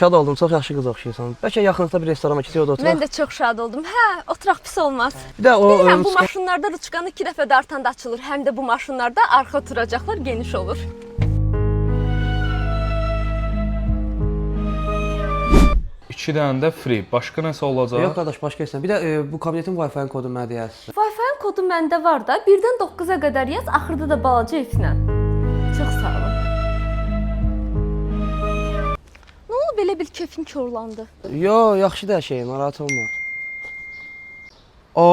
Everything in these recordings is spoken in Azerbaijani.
Şad oldum, çox yaxşı qız oxşayırsan. Bəlkə yaxınlıqda bir restorana keçək, orada oturaq. Mən də çox şad oldum. Hə, oturaq pis olmaz. Bir də o Bilirəm, bu maşınlarda ruçkanı 2 dəfə dartanda açılır. Həm də bu maşınlarda arxa oturacaqlar geniş olur. İki dənə də free. Başqa nəsə olacaq? Yox qardaş, başqa heç nə. Bir də bu kabinetin Wi-Fi-nin kodunu mənə deyərsən. Wi-Fi-nin kodu məndə var da. 1-dən 9-a qədər yaz, axırda da balaca F-lə. Çox sağ olun. Nə oldu belə bir kefin korlandı? Yo, yaxşı da şey, narahat olma.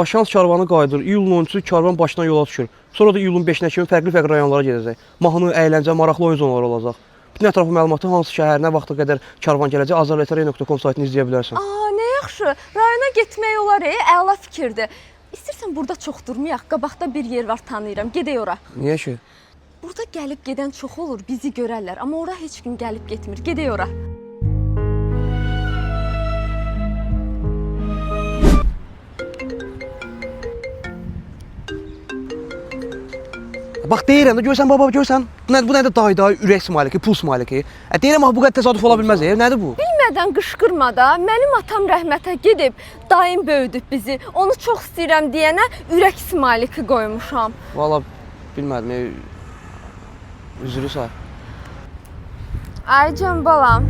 Şans karvanı qayıdır. İyulun 13-ü karvan başdan yola düşür. Sonra da iyulun 5-nə kimi fərqli rayonlara gedəcək. Mahnı, əyləncə, maraqlı oyun zonaları olacaq. Bütün ətrafı məlumatı hansı şəhər, nə vaxta qədər karvan gələcək, azarletare.com saytını izləyə bilərsən. Nə yaxşı. Rayona getmək olar, əla fikirdir. İstərsən burada çox durmayaq. Qabaqda bir yer var, tanıyıram. Gedək ora. Niyə ki? Burada gəlib gedən çox olur, bizi görərlər. Amma ora heç gün gəlib getmir. Gedək ora. Bax deyirəm də, görsən baba, görsən. Bu nədir day, ürək smaylıqı, pul smaylıqı. Deyirəm bu qədər təsadüf ola bilməz. Nədir bu? Bilmədən qışqırma da. Mənim atam rəhmətə gedib, dayım böyüdüb bizi. Onu çox istəyirəm deyənə ürək smaylıqı qoymuşam. Valla bilmədim. Üzrü say. Ay can balam.